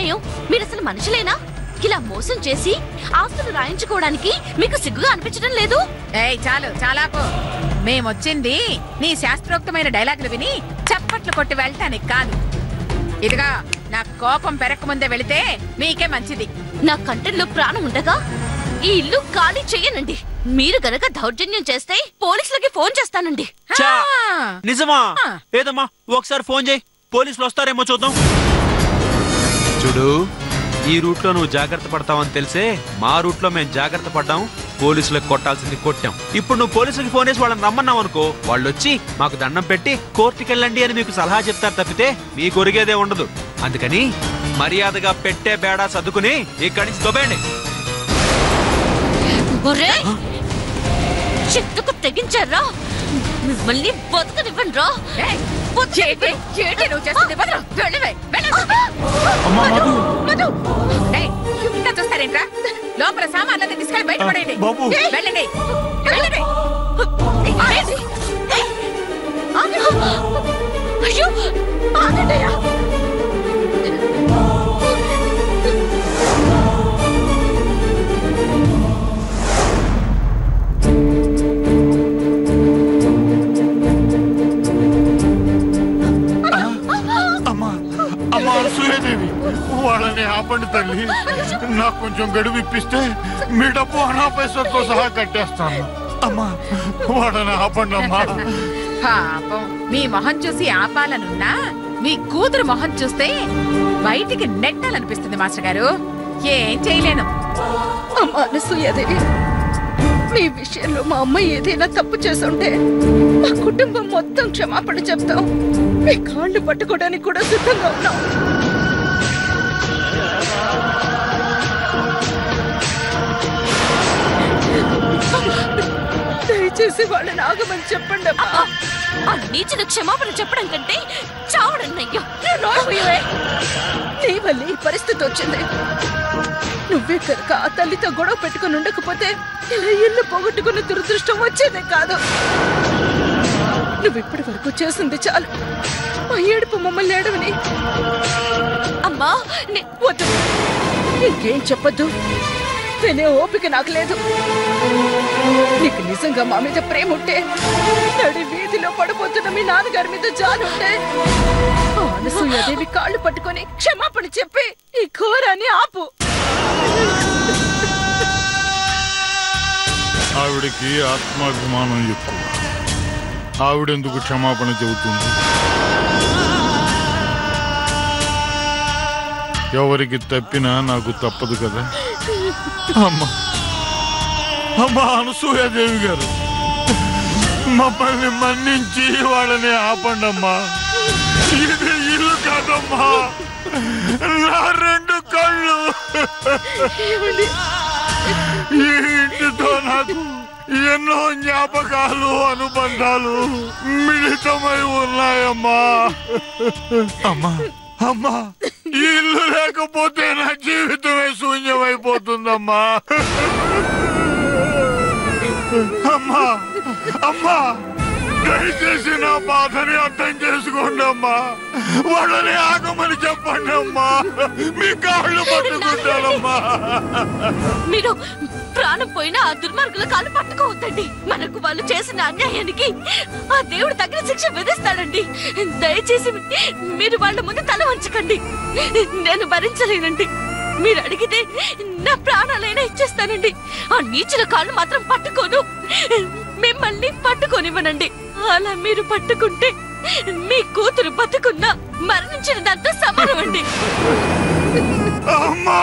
అన్యాయం? మీరు అసలు మనుషులేనా? ఇలా మోసం చేసి ఆస్తులు రాయించుకోవడానికి మీకు సిగ్గుగా అనిపించడం లేదు? ఏయ్ చాలు చాలాకు. మేమొచ్చింది నీ శాస్త్రోక్తమైన డైలాగులు విని చప్పట్లు కొట్టి వెళ్ళటానికి కాదు. ఇదిగా నా కోపం పెరగకముందే వెళితే మీకే మంచిది. నా కంటెంట్లో ప్రాణం ఉండగా ఈ ఇల్లు ఖాళీ చెయ్యనండి. మీరు గనక దౌర్జన్యం చేస్తే పోలీసులకి ఫోన్ చేస్తానండి. నిజమా? ఏదమ్మా ఒకసారి ఫోన్ చేయి, పోలీసులు వస్తారేమో చూద్దాం. చూడు, ఈ రూట్ లో నువ్వు జాగ్రత్త పడతావని తెలిసే మా రూట్ లో మేము జాగ్రత్త పడ్డాం. పోలీసులకు కొట్టాల్సింది కొట్టాం. ఇప్పుడు నువ్వు పోలీసులకి ఫోన్ చేసి వాళ్ళని రమ్మన్నావు అనుకో, వాళ్ళు వచ్చి మాకు దండం పెట్టి కోర్టుకి వెళ్ళండి అని మీకు సలహా చెప్తారు తప్పితే మీకు ఒరిగేదే ఉండదు. అందుకని మర్యాదగా పెట్టే బేడా సర్దుకుని ఇక్కడి నుంచి దొబ్బేయండి. చిత్తుకు తెగించారా? మిమ్మల్ని బతకనివ్వండి రా. చూస్తారేంట్రా? లోపల సామాన్లన్నీ తీసుకెళ్ళి బయట పడేయండి. వెళ్ళండి వెళ్ళండి. అయ్యో ఆగండియా. వాళ్ళని ఆపండి తల్లి. నాకు కొంచెం గడువు ఇప్పిస్తే మీ డబ్బు అనాపైసతో సహా కట్టేస్తాను. అమ్మా వాళ్ళని ఆపండి అమ్మా. పాపం మీ మొహం చూసి ఆపాలనున్నా మీ కూతురు మొహం చూస్తే బయటికి నెట్టాలనిపిస్తుంది మాస్టర్ గారు. ఏం చేయలేను. అమ్మా అనసూయదేవి, మీ విషయంలో మా అమ్మ ఏదైనా తప్పు చేసుంటే మా కుటుంబం మొత్తం క్షమాపణ చెప్తాం. మీ కాళ్ళు పట్టుకోవడానికి కూడా సిద్ధంగా ఉన్నాం. దయచేసి వాళ్ళని ఆగమని చెప్పండి అమ్మా. ఆ నీచిన క్షమాపణ చెప్పడం కంటే చావడం నయ్యో. నీ వల్ల ఈ పరిస్థితి వచ్చింది. నువ్వే కనుక ఆ తల్లితో గొడవ పెట్టుకుని ఉండకపోతే ఇలా ఇల్లు పోగొట్టుకున్న దురదృష్టం వచ్చేదే కాదు. నువ్వు ఇప్పటి వరకు చేసింది చాలు. మా ఏడుపు మమ్మల్ని ఏడవని. అమ్మా వద్దు, ఇంకేం చెప్పొద్దు. వినే ఓపిక నాకు లేదు. నీకు నిజంగా మా మీద ప్రేమ ఉంటే, నడి వీధిలో పడిపోతున్న మీ నాన్నగారి మీద జాలుంటే అనసూయదేవి కాళ్ళు పట్టుకొని క్షమాపణ చెప్పి ఈ ఘోరాన్ని ఆపు. ఆవిడకి ఆత్మాభిమానం ఎక్కువ. ఆవిడెందుకు క్షమాపణ చెబుతుంది? ఎవరికి తప్పినా నాకు తప్పదు కదా. అమ్మా అమ్మా అనసూయదేవి గారు, మమ్మల్ని మన్నించి వాళ్ళని ఆపండి అమ్మా. ఇది ఇల్లు కాదమ్మా, నా రెండు కళ్ళు. ఈ ఇంటితో నాకు ఎన్నో జ్ఞాపకాలు, అనుబంధాలు మిళితమై ఉన్నాయమ్మా. అమ్మా అమ్మా, ఈ ఇల్లు లేకపోతే నా జీవితమే శూన్యమైపోతుందమ్మా. అమ్మా అమ్మా, దయచేసి నా బాధని అర్థం చేసుకోండి అమ్మా. వాళ్ళని ఆగమని చెప్పండి అమ్మా. మీ కాళ్ళు పట్టుకుంటానమ్మా. మీరు ప్రాణం పోయినా ఆ దుర్మార్గుల కాళ్ళు పట్టుకోవద్దండి. మనకు వాళ్ళు చేసిన అన్యాయానికి ఆ దేవుడు తగిన శిక్ష విధిస్తాడండి. దయచేసి మీరు వాళ్ళ ముందు తల వంచకండి. నేను భరించలేనండి. మీరు అడిగితే నా ప్రాణాలైనా ఇచ్చేస్తానండి. ఆ నీచుల కాళ్ళు మాత్రం పట్టుకోను. మిమ్మల్ని పట్టుకోనివ్వనండి. అలా మీరు పట్టుకుంటే మీ కూతురు బతుకున్నా మరణించిన దాంతో సమానం అండి. అమ్మా